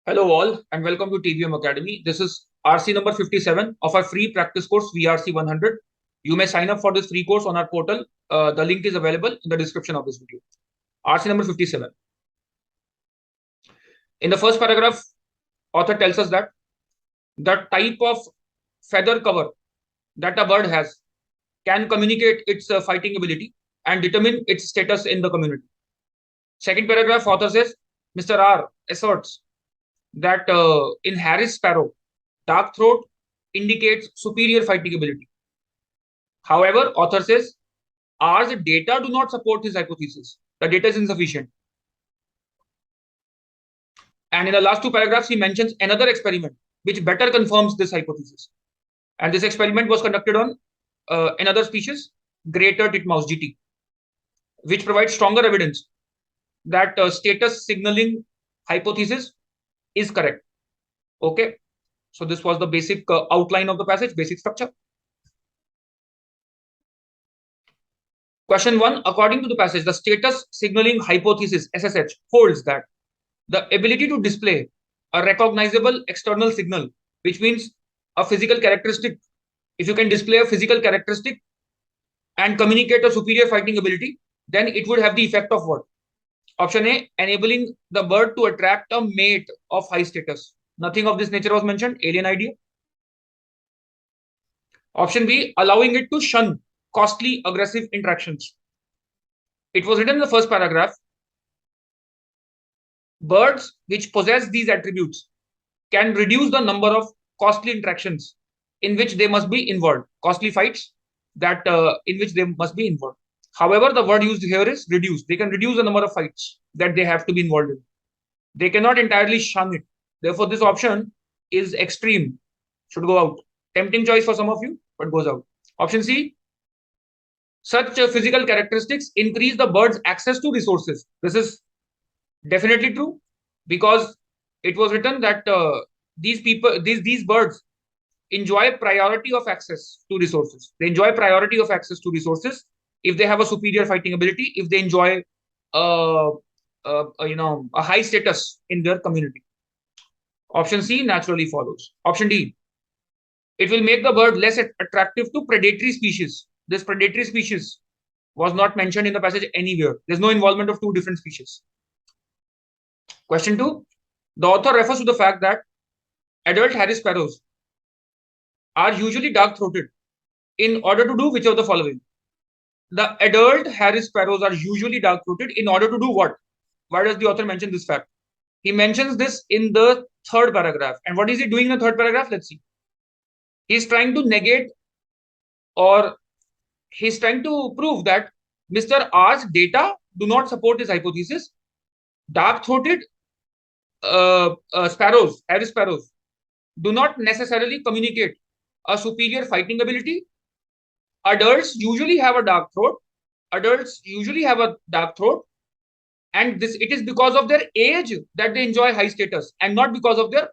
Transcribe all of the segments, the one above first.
Hello all and welcome to TVM Academy. This is RC number 57 of our free practice course VRC 100. You may sign up for this free course on our portal. The link is available in the description of this video. RC number 57. In the first paragraph, author tells us that the type of feather cover that a bird has can communicate its fighting ability and determine its status in the community. Second paragraph, author says Mr. R asserts that in Harris Sparrow, dark throat indicates superior fighting ability. However, author says R's data do not support his hypothesis. The data is insufficient. And in the last two paragraphs, he mentions another experiment which better confirms this hypothesis. And this experiment was conducted on another species, greater titmouse GT, which provides stronger evidence that status signaling hypothesis is correct. Okay. So this was the basic outline of the passage, basic structure. Question 1, according to the passage, the status signaling hypothesis SSH holds that the ability to display a recognizable external signal, which means a physical characteristic, if you can display a physical characteristic and communicate a superior fighting ability, then it would have the effect of what? Option A, enabling the bird to attract a mate of high status. Nothing of this nature was mentioned, alien idea. Option B, allowing it to shun costly, aggressive interactions. It was written in the first paragraph, birds which possess these attributes can reduce the number of costly interactions in which they must be involved, costly fights that in which they must be involved. However, the word used here is reduce. They can reduce the number of fights that they have to be involved in. They cannot entirely shun it. Therefore, this option is extreme, should go out. Tempting choice for some of you, but goes out. Option C, such physical characteristics increase the bird's access to resources. This is definitely true because it was written that these birds enjoy priority of access to resources. They enjoy priority of access to resources if they have a superior fighting ability, if they enjoy a high status in their community. Option C naturally follows. Option D, it will make the bird less attractive to predatory species. This predatory species was not mentioned in the passage anywhere. There's no involvement of two different species. Question 2, the author refers to the fact that adult Harris sparrows are usually dark-throated in order to do which of the following? The adult Harris sparrows are usually dark-throated in order to do what? Why does the author mention this fact? He mentions this in the third paragraph. And what is he doing in the third paragraph? Let's see. He's trying to negate, or he's trying to prove that Mr. R's data do not support his hypothesis. Dark-throated sparrows, Harris sparrows, do not necessarily communicate a superior fighting ability. Adults usually have a dark throat. And it is because of their age that they enjoy high status, and not because of their.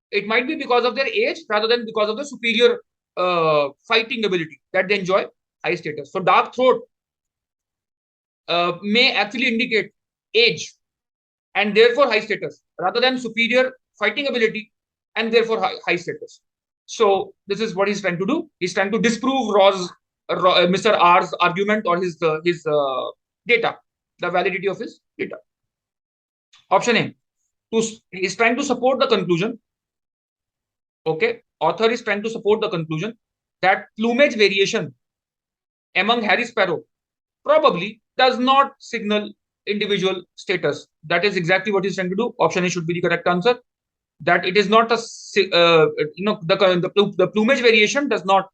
It might be because of their age rather than because of the superior fighting ability that they enjoy high status. So dark throat may actually indicate age and therefore high status rather than superior fighting ability and therefore high status. So this is what he's trying to do. He's trying to disprove Mr. R's argument or his data, the validity of his data. Option A, he's trying to support the conclusion. Okay, author is trying to support the conclusion that plumage variation among Harris sparrow probably does not signal individual status. That is exactly what he's trying to do. Option A should be the correct answer. That it is not a the plumage variation does not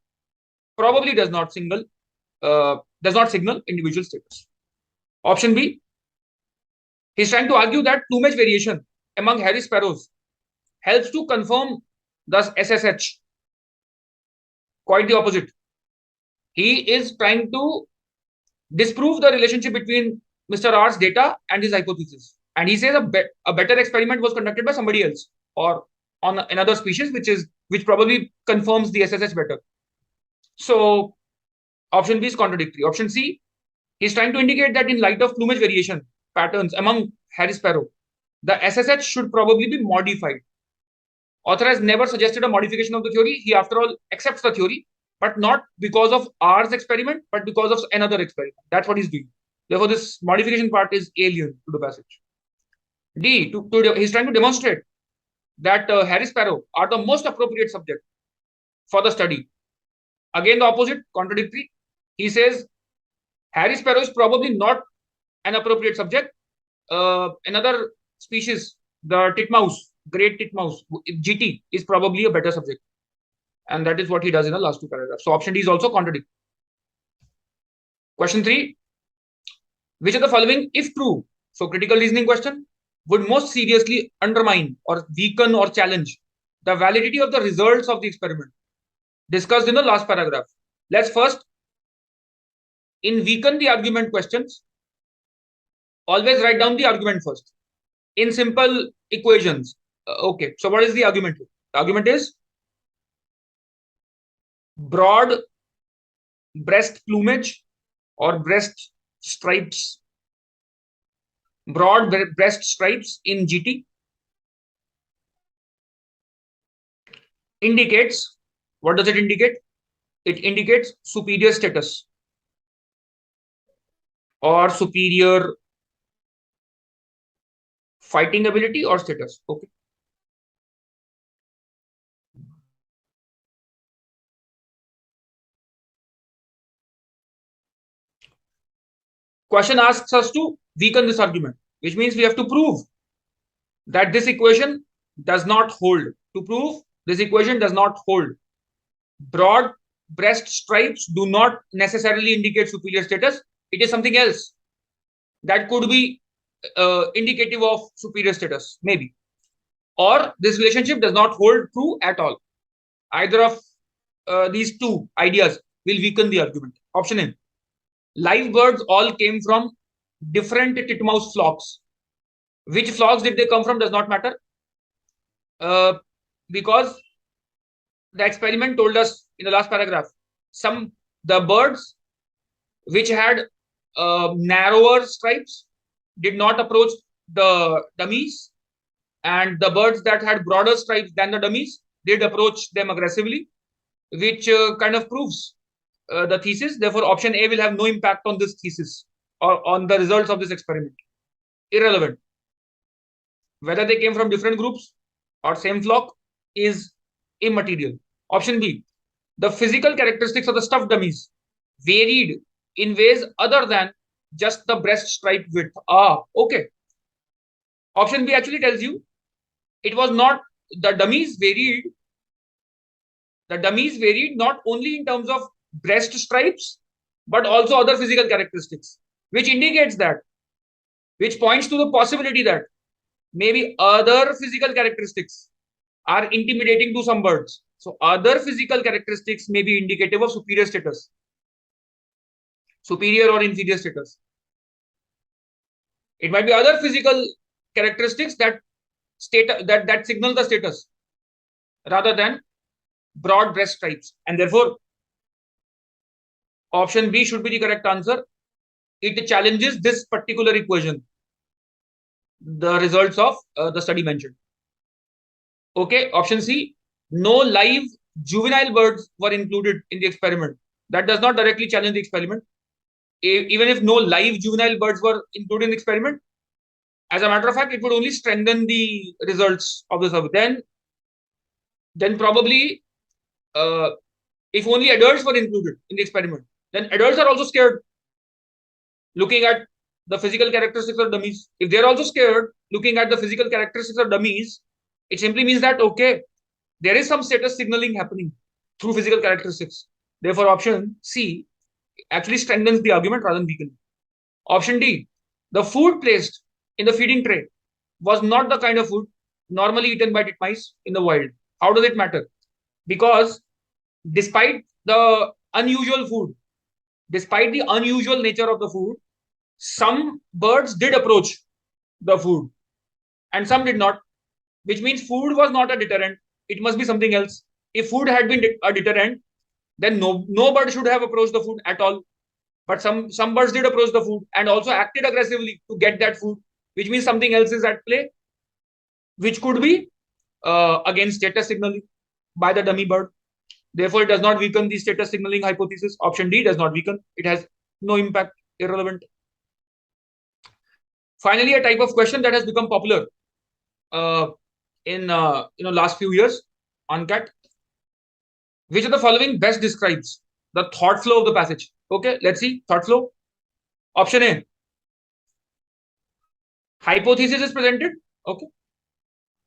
signal individual status. Option B, he's trying to argue that plumage variation among Harris sparrows helps to confirm thus SSH. Quite the opposite. He is trying to disprove the relationship between Mr. R's data and his hypothesis. And he says a better experiment was conducted by somebody else or on another species, which probably confirms the SSH better. So option B is contradictory. Option C, he's trying to indicate that in light of plumage variation patterns among Harris sparrow, the SSH should probably be modified. Author has never suggested a modification of the theory. He, after all, accepts the theory, but not because of R's experiment, but because of another experiment. That's what he's doing. Therefore, this modification part is alien to the passage. D, he's trying to demonstrate that Harry Sparrow are the most appropriate subject for the study. Again, the opposite, contradictory. He says Harry Sparrow is probably not an appropriate subject. Another species, the titmouse, great titmouse, GT, is probably a better subject. And that is what he does in the last two paragraphs. So option D is also contradictory. Question 3. Which of the following, if true, so critical reasoning question, would most seriously undermine or weaken or challenge the validity of the results of the experiment discussed in the last paragraph? Let's first, in weaken the argument questions, always write down the argument first. In simple equations, okay, so what is the argument? The argument is broad breast plumage or breast stripes, broad breast stripes in GT indicates, what does it indicate? It indicates superior status or superior fighting ability or status. Okay. Question asks us to weaken this argument, which means we have to prove that this equation does not hold. To prove this equation does not hold, broad breast stripes do not necessarily indicate superior status. It is something else that could be indicative of superior status, maybe. Or this relationship does not hold true at all. Either of these two ideas will weaken the argument. Option A. Live birds all came from different titmouse flocks. Which flocks did they come from does not matter. Because the experiment told us in the last paragraph, the birds which had narrower stripes did not approach the dummies, and the birds that had broader stripes than the dummies did approach them aggressively, which kind of proves the thesis. Therefore, option A will have no impact on this thesis or on the results of this experiment. Irrelevant. Whether they came from different groups or same flock is immaterial. Option B. The physical characteristics of the stuffed dummies varied in ways other than just the breast stripe width. Okay. Option B actually tells you it was not, the dummies varied not only in terms of breast stripes, but also other physical characteristics, which indicates that, which points to the possibility that maybe other physical characteristics are intimidating to some birds. So other physical characteristics may be indicative of superior status, superior or inferior status. It might be other physical characteristics that signal the status rather than broad breast stripes. And therefore, option B should be the correct answer. It challenges this particular equation, the results of the study mentioned. Okay, option C, no live juvenile birds were included in the experiment. That does not directly challenge the experiment. Even if no live juvenile birds were included in the experiment, as a matter of fact, it would only strengthen the results of the survey. Then probably, if only adults were included in the experiment, then adults are also scared looking at the physical characteristics of dummies. If they're also scared looking at the physical characteristics of dummies, it simply means that, okay, there is some status signaling happening through physical characteristics. Therefore, option C actually strengthens the argument rather than weakens. Option D, the food placed in the feeding tray was not the kind of food normally eaten by titmice in the wild. How does it matter? Because despite the unusual nature of the food, some birds did approach the food and some did not, which means food was not a deterrent. It must be something else. If food had been a deterrent, then no bird should have approached the food at all. But some birds did approach the food and also acted aggressively to get that food, which means something else is at play. which could be again status signaling by the dummy bird. Therefore, it does not weaken the status signaling hypothesis. Option D does not weaken. It has no impact, irrelevant. Finally, a type of question that has become popular uh, in last few years on CAT. Which of the following best describes the thought flow of the passage? Okay, let's see thought flow. Option A: hypothesis is presented. Okay,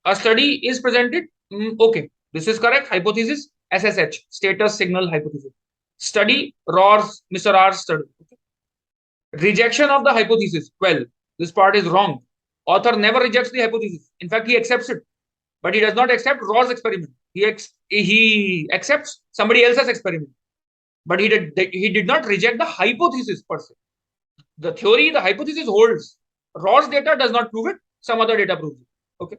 a study is presented. Okay, this is correct. Hypothesis SSH, status signal hypothesis. Study ROR's Mr. R's study. Okay. Rejection of the hypothesis. Well, this part is wrong. Author never rejects the hypothesis. In fact, he accepts it, but he does not accept Rohr's experiment. He accepts somebody else's experiment, but he did not reject the hypothesis per se. The theory, the hypothesis holds. Rohr's data does not prove it. Some other data proves it. Okay.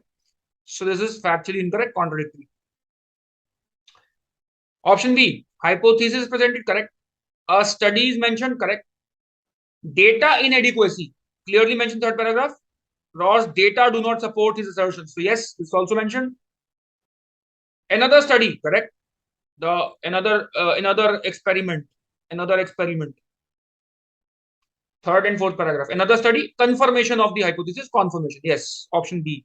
So this is factually incorrect, contradictory. Option B: hypothesis presented, correct. A study is mentioned, correct. Data inadequacy, clearly mentioned third paragraph. Rohr's data do not support his assertions. So yes, this is also mentioned. Another study, correct. The another experiment. Third and fourth paragraph. Another study, confirmation of the hypothesis, confirmation. Yes, option B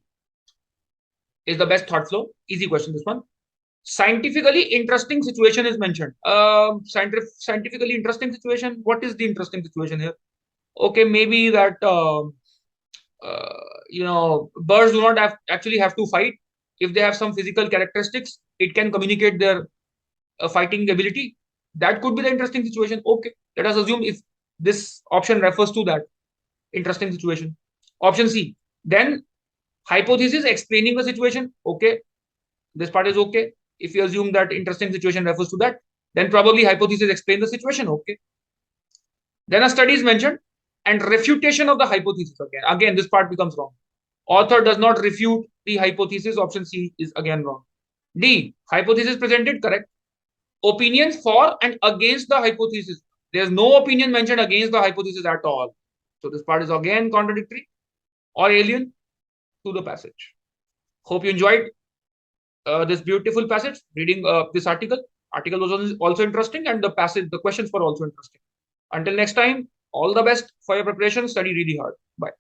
is the best thought flow. Easy question, this one. Scientifically interesting situation is mentioned. Scientifically interesting situation. What is the interesting situation here? Okay, maybe that birds do not actually have to fight. If they have some physical characteristics, it can communicate their fighting ability. That could be the interesting situation. Okay, let us assume if this option refers to that interesting situation. Option C. Then hypothesis explaining the situation. Okay, this part is okay. If you assume that interesting situation refers to that, then probably hypothesis explain the situation. Okay. Then a study is mentioned and refutation of the hypothesis again. Again, this part becomes wrong. Author does not refute the hypothesis. Option C is again wrong. D. Hypothesis presented, correct. Opinions for and against the hypothesis. There's no opinion mentioned against the hypothesis at all. So this part is again contradictory or alien to the passage. Hope you enjoyed this beautiful passage. Reading this article. Article was also interesting, and the passage, the questions were also interesting. Until next time, all the best for your preparation. Study really hard. Bye.